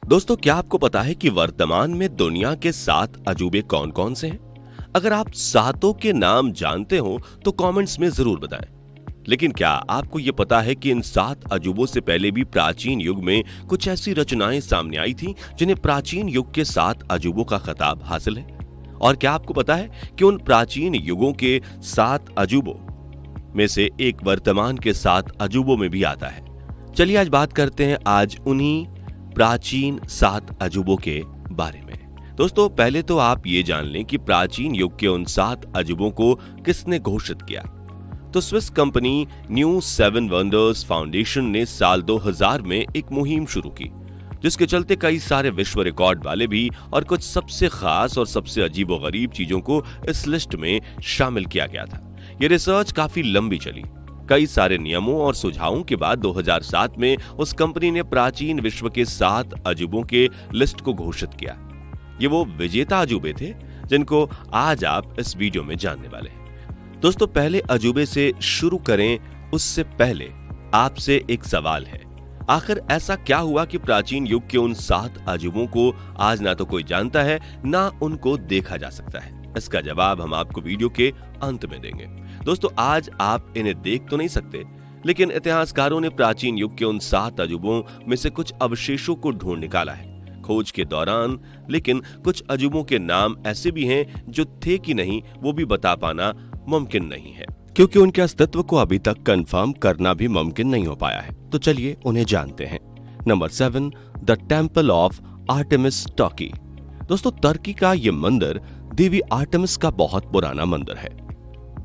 दोस्तों, क्या आपको पता है कि वर्तमान में दुनिया के 7 अजूबे कौन कौन से हैं? अगर आप सातों के नाम जानते हो तो कमेंट्स में जरूर बताएं। लेकिन क्या आपको ये पता है कि इन 7 अजूबों से पहले भी प्राचीन युग में कुछ ऐसी रचनाएं सामने आई थी जिन्हें प्राचीन युग के 7 अजूबों का खिताब हासिल है? और क्या आपको पता है कि उन प्राचीन युगों के 7 अजूबों में से एक वर्तमान के 7 अजूबों में भी आता है? चलिए आज बात करते हैं आज उन्हीं प्राचीन 7 अजूबों के बारे में। दोस्तों, पहले तो आप ये जान लें कि प्राचीन युग के उन 7 अजूबों को किसने घोषित किया। तो Swiss company new 7 wonders foundation ने साल 2000 में एक मुहिम शुरू की, जिसके चलते कई सारे विश्व रिकॉर्ड वाले भी और कुछ सबसे खास और सबसे अजीबोगरीब चीजों को इस लिस्ट में शामिल किया गया था। यह रिसर्च काफी लंबी चली। कई सारे नियमों और सुझावों के बाद 2007 में उस कंपनी ने प्राचीन विश्व के 7 अजूबों के लिस्ट को घोषित किया। ये वो विजेता अजूबे थे जिनको आज आप इस वीडियो में जानने वाले हैं। दोस्तों, पहले अजूबे से शुरू करें उससे पहले आपसे एक सवाल है। आखिर ऐसा क्या हुआ कि प्राचीन युग के उन 7 अजूबों को आज ना तो कोई जानता है, ना उनको देखा जा सकता है? इसका जवाब हम आपको वीडियो के अंत में देंगे। दोस्तों, आज आप इन्हें देख तो नहीं सकते, लेकिन इतिहासकारों ने प्राचीन युग के उन 7 अजूबों में से कुछ अवशेषों को ढूंढ निकाला है खोज के दौरान। लेकिन कुछ अजूबों के नाम ऐसे भी हैं जो थे कि नहीं, वो भी बता पाना मुमकिन नहीं है, क्योंकि उनके अस्तित्व को अभी तक कंफर्म करना भी मुमकिन नहीं हो पाया है। तो चलिए उन्हें जानते हैं। Number 7, the temple of Artemis Turkey. दोस्तों, तुर्की का ये मंदिर देवी आर्टेमिस का बहुत पुराना मंदिर है।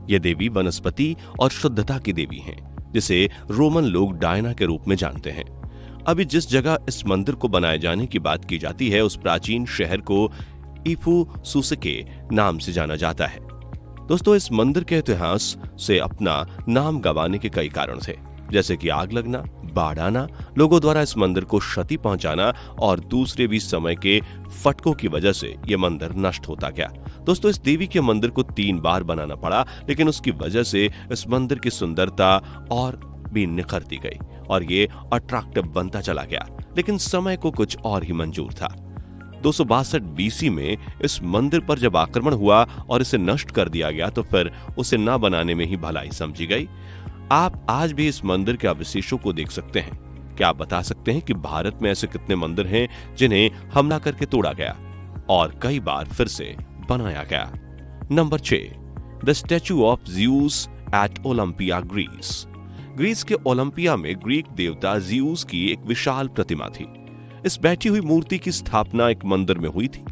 ये देवी वनस्पति और शुद्धता की देवी हैं, जिसे रोमन लोग डायना के रूप में जानते हैं। अभी जिस जगह इस मंदिर को बनाए जाने की बात की जाती है, उस प्राचीन शहर को इफुसुस के नाम से जाना जाता है। दोस्तों, इस मंदिर के इतिहास से अपना नाम गंवाने के कई कारण थे, जैसे कि आग लगना, बाढ़ आना, लोगों द्वारा इस मंदिर को क्षति पहुंचाना और दूसरे भी समय के फटकों की वजह से यह मंदिर नष्ट होता गया। दोस्तों, इस देवी के मंदिर को 3 बार बनाना पड़ा, लेकिन उसकी वजह से इस मंदिर की सुंदरता और भी निखरती गई और ये अट्रैक्टिव बनता चला गया। लेकिन समय को कुछ और ही मंजूर था। 262 बीसी में इस मंदिर पर जब आक्रमण हुआ और इसे नष्ट कर दिया गया, तो फिर उसे न बनाने में ही भलाई समझी गई। आप आज भी इस मंदिर के अवशेषों को देख सकते हैं। क्या आप बता सकते हैं कि भारत में ऐसे कितने मंदिर हैं जिन्हें हमला करके तोड़ा गया और कई बार फिर से बनाया गया? Number 6, the statue of Zeus at Olympia, Greece. Greece के ओलंपिया में ग्रीक देवता ज़्यूस की एक विशाल प्रतिमा थी। इस बैठी हुई मूर्ति की स्थापना एक मंदिर में हुई थी।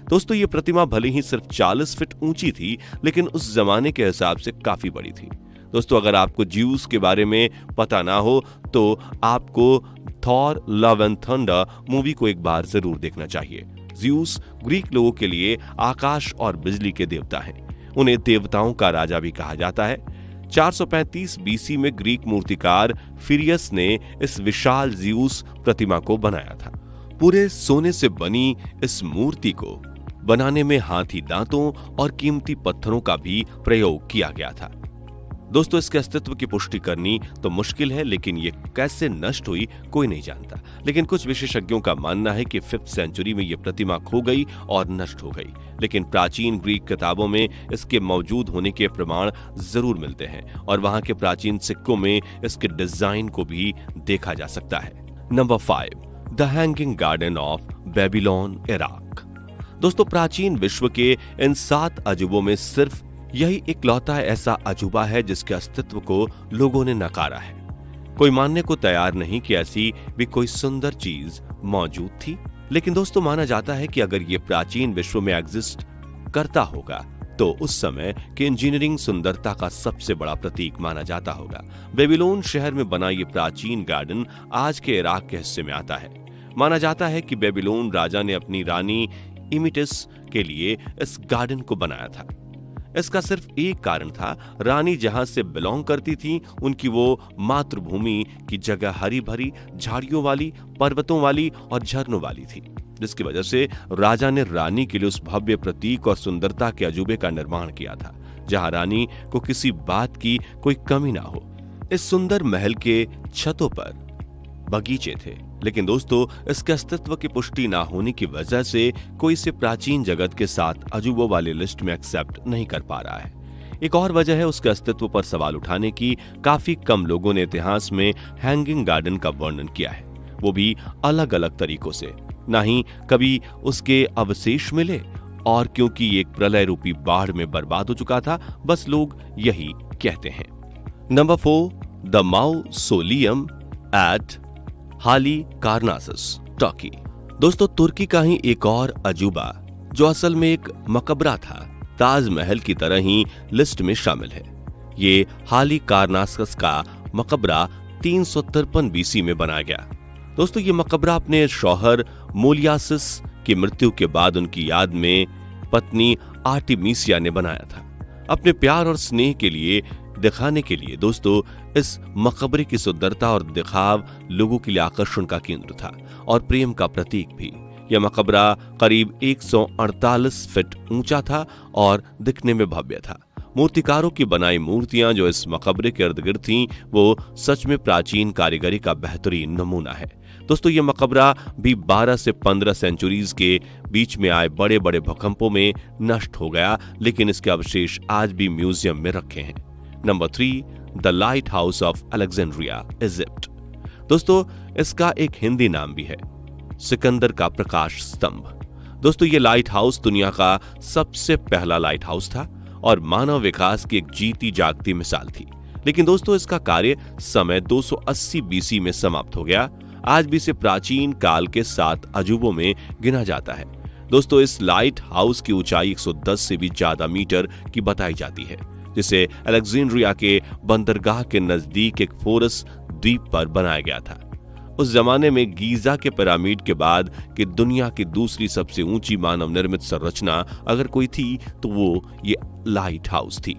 दोस्तों, ये प्रतिमा भले ही सिर्फ 40 फीट ऊंची थी, लेकिन उस जमाने के हिसाब से काफी बड़ी थी। दोस्तों, अगर आपको ज़्यूस के बारे में पता ना हो तो आपको Thor love and thunder movie को एक बार जरूर देखना चाहिए। ज़्यूस ग्रीक लोगों के लिए आकाश और बिजली के देवता हैं। उन्हें देवताओं का राजा भी कहा जाता है। 435 बीसी में ग्रीक मूर्तिकार फिरियस ने इस विशाल ज़्यूस प्रतिमा को बनाया था। पूरे सोने से बनी इस मूर्ति को बनाने में हाथी दांतों और कीमती पत्थरों का भी प्रयोग किया गया था। दोस्तों, इसके अस्तित्व की पुष्टि करनी तो मुश्किल है, लेकिन ये कैसे नष्ट हुई कोई नहीं जानता। लेकिन कुछ विशेषज्ञों का मानना है कि 5th सेंचुरी में ये प्रतिमा खो गई और नष्ट हो गई। लेकिन प्राचीन ग्रीक किताबों में इसके मौजूद होने के प्रमाण जरूर मिलते हैं और वहां के प्राचीन सिक्कों में इसके डिजाइन को भी देखा जा सकता है। Number 5, the hanging garden of Babylon, Iraq. दोस्तों, प्राचीन विश्व के इन 7 अजूबों में सिर्फ यही इकलौता ऐसा अजूबा है जिसके अस्तित्व को लोगों ने नकारा है। कोई मानने को तैयार नहीं कि ऐसी भी कोई सुंदर चीज मौजूद थी। लेकिन दोस्तों, माना जाता है कि अगर ये प्राचीन विश्व में एग्जिस्ट करता होगा तो उस समय की इंजीनियरिंग सुंदरता का सबसे बड़ा प्रतीक माना जाता होगा। बेबीलोन शहर में बना ये प्राचीन गार्डन आज के इराक के हिस्से में आता है। माना जाता है कि बेबीलोन राजा ने अपनी रानी इमिटिस के लिए इस गार्डन को बनाया था। इसका सिर्फ एक कारण था, रानी जहां से बिलोंग करती थी उनकी वो मातृभूमि की जगह हरी भरी झाड़ियों वाली, पर्वतों वाली और झरनों वाली थी, जिसकी वजह से राजा ने रानी के लिए उस भव्य प्रतीक और सुंदरता के अजूबे का निर्माण किया था, जहां रानी को किसी बात की कोई कमी ना हो। इस सुंदर महल के छतों पर बगीचे थे लेकिन दोस्तों इसके अस्तित्व की पुष्टि ना होने की वजह से कोई इसे प्राचीन जगत के 7 अजूबों वाली लिस्ट में एक्सेप्ट नहीं कर पा रहा है। एक और वजह है उसके अस्तित्व पर सवाल उठाने की, काफी कम लोगों ने इतिहास में हैंगिंग गार्डन का वर्णन किया है, वो भी अलग अलग तरीकों से। ना ही कभी उसके अवशेष मिले और क्योंकि ये एक प्रलय रूपी बाढ़ में बर्बाद हो चुका था, बस लोग यही कहते हैं। Number 4, the mausoleum at Halicarnassus, Turkey. दोस्तों तुर्की का ही एक और अजूबा जो असल में एक मकबरा था, ताजमहल की तरह ही लिस्ट में शामिल है। ये हालिकार्नासस का मकबरा 353 बीसी में बनाया गया। दोस्तों ये मकबरा अपने शौहर मोलियासिस की मृत्यु के बाद उनकी याद में पत्नी आर्टिमीसिया ने बनाया था। अपने प्यार और स्नेह के लिए दिखाने के लिए दोस्तों इस मकबरे की सुंदरता और दिखाव लोगों के लिए आकर्षण का केंद्र था और प्रेम का प्रतीक भी। यह मकबरा करीब 148 फीट ऊंचा था और दिखने में भव्य था। मूर्तिकारों की बनाई मूर्तियां जो इस मकबरे के इर्द गिर्द थीं, वो सच में प्राचीन कारीगरी का बेहतरीन नमूना है। दोस्तों ये मकबरा भी 12 से 15 सेंचुरीज के बीच में आए बड़े बड़े भूकंपों में नष्ट हो गया, लेकिन इसके अवशेष आज भी म्यूजियम में रखे हैं। Number 3, the light house of Alexandria, Egypt. दोस्तों इसका एक हिंदी नाम भी है, सिकंदर का प्रकाश स्तंभ। दोस्तों ये लाइट हाउस दुनिया का सबसे पहला लाइट हाउस था और मानव विकास की एक जीती जागती मिसाल थी। लेकिन दोस्तों इसका कार्य समय 280 बीसी में समाप्त हो गया। आज भी इसे प्राचीन काल के 7 अजूबों में गिना जाता है। दोस्तों इस लाइट हाउस की ऊंचाई 110 से भी ज्यादा मीटर की बताई जाती है, जिसे अलेक्जेंड्रिया के बंदरगाह के नजदीक एक फोरस द्वीप पर बनाया गया था। उस जमाने में गीजा के पिरामिड के बाद कि दुनिया की दूसरी सबसे ऊंची मानव निर्मित संरचना अगर कोई थी तो वो ये लाइट हाउस थी।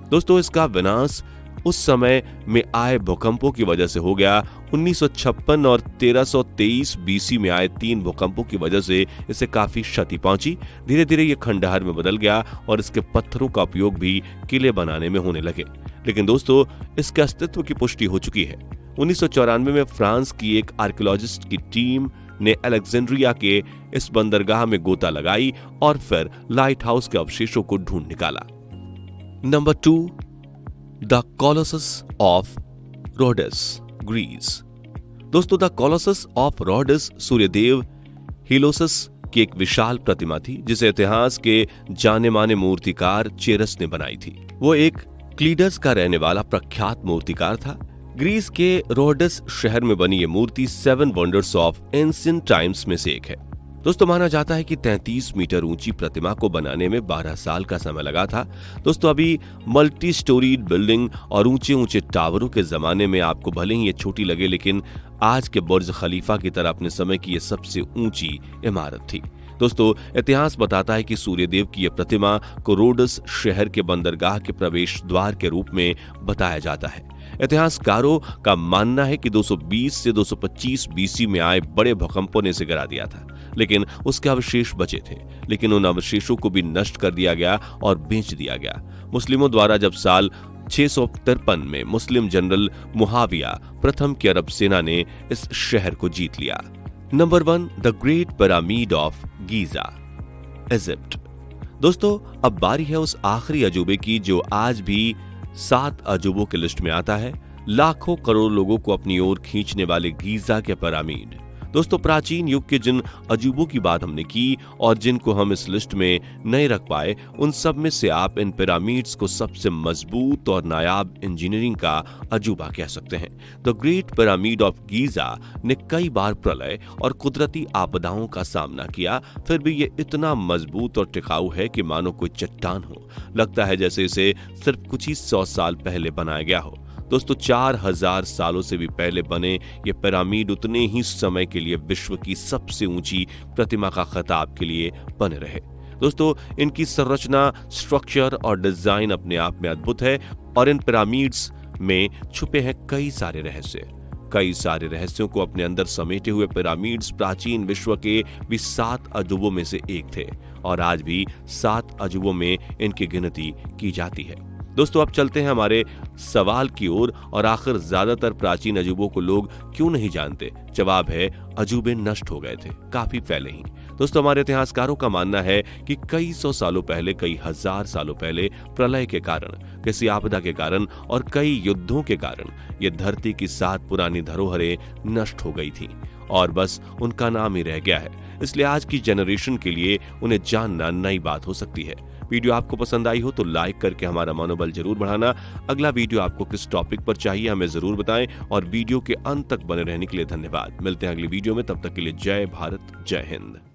दोस्तों इसका विनाश उस समय में आए भूकंपों की वजह से हो गया। 1956 और 1323 बीसी में आए 3 भूकंपों की वजह से इसे काफी क्षति पहुंची। धीरे धीरे ये खंडहर में बदल गया और इसके पत्थरों का उपयोग भी किले बनाने में होने लगे। लेकिन दोस्तों इसके अस्तित्व की पुष्टि हो चुकी है। 1994 में फ्रांस की एक आर्कियोलॉजिस्ट की टीम ने अलेक्जेंड्रिया के इस बंदरगाह में गोता लगाई और फिर लाइट हाउस के अवशेषों को ढूंढ निकाला। Number 2, the colossus of Rhodes, Greece. दोस्तों द कॉलोसस ऑफ रोडस सूर्यदेव हीलोसस की एक विशाल प्रतिमा थी, जिसे इतिहास के जाने माने मूर्तिकार चेरस ने बनाई थी। वो एक क्लीडस का रहने वाला प्रख्यात मूर्तिकार था। ग्रीस के रोडस शहर में बनी ये मूर्ति 7 वंडर्स ऑफ एंशिएंट टाइम्स में से एक है। दोस्तों माना जाता है कि 33 मीटर ऊंची प्रतिमा को बनाने में 12 साल का समय लगा था। दोस्तों अभी मल्टी स्टोरीड बिल्डिंग और ऊंचे ऊंचे टावरों के जमाने में आपको भले ही ये छोटी लगे, लेकिन आज के बुर्ज खलीफा की तरह अपने समय की ये सबसे ऊंची इमारत थी। दोस्तों इतिहास बताता है कि सूर्यदेव की यह प्रतिमा को रोडस शहर के बंदरगाह के प्रवेश द्वार के रूप में बताया जाता है। इतिहासकारों का मानना है कि 220 से 225 बीसी में आए बड़े भूकंपों ने इसे गिरा दिया था, लेकिन उसके अवशेष बचे थे। लेकिन उन अवशेषों को भी नष्ट कर दिया गया और बेच दिया गया मुस्लिमों द्वारा, जब साल 653 में मुस्लिम जनरल मुहाविया प्रथम की अरब सेना ने इस शहर को जीत लिया। Number 1, the great pyramid of Giza, Egypt. दोस्तों अब बारी है उस आखिरी अजूबे की जो आज भी 7 अजूबों की लिस्ट में आता है। लाखों करोड़ लोगों को अपनी ओर खींचने वाले गीजा के पिरामिड। दोस्तों प्राचीन युग के जिन अजूबों की बात हमने की और जिनको हम इस लिस्ट में नहीं रख पाए, उन सब में से आप इन पिरामिड्स को सबसे मजबूत और नायाब इंजीनियरिंग का अजूबा कह सकते हैं। The great pyramid of Giza ने कई बार प्रलय और कुदरती आपदाओं का सामना किया, फिर भी ये इतना मजबूत और टिकाऊ है कि मानो कोई चट्टान हो। लगता है जैसे इसे सिर्फ कुछ ही 100 साल पहले बनाया गया हो। दोस्तों 4000 सालों से भी पहले बने ये पिरामिड उतने ही समय के लिए विश्व की सबसे ऊंची प्रतिमा का खिताब के लिए बने रहे। दोस्तों इनकी संरचना, स्ट्रक्चर और डिजाइन अपने आप में अद्भुत है और इन पिरामिड्स में छुपे हैं कई सारे रहस्य। कई सारे रहस्यों को अपने अंदर समेटे हुए पिरामिड्स प्राचीन विश्व के भी 7 अजूबों में से एक थे और आज भी 7 अजूबों में इनकी गिनती की जाती है। दोस्तों अब चलते हैं हमारे सवाल की ओर और आखिर ज्यादातर प्राचीन अजूबों को लोग क्यों नहीं जानते। जवाब है अजूबे नष्ट हो गए थे काफी पहले ही। दोस्तों हमारे इतिहासकारों का मानना है कि कई सौ सालों पहले, कई हजार सालों पहले प्रलय के कारण, किसी आपदा के कारण और कई युद्धों के कारण ये धरती की 7 पुरानी धरोहरें नष्ट हो गई थी और बस उनका नाम ही रह गया है। इसलिए आज की जनरेशन के लिए उन्हें जानना नई बात हो सकती है। वीडियो आपको पसंद आई हो तो लाइक करके हमारा मनोबल जरूर बढ़ाना। अगला वीडियो आपको किस टॉपिक पर चाहिए हमें जरूर बताएं और वीडियो के अंत तक बने रहने के लिए धन्यवाद। मिलते हैं अगली वीडियो में, तब तक के लिए जय भारत, जय हिंद।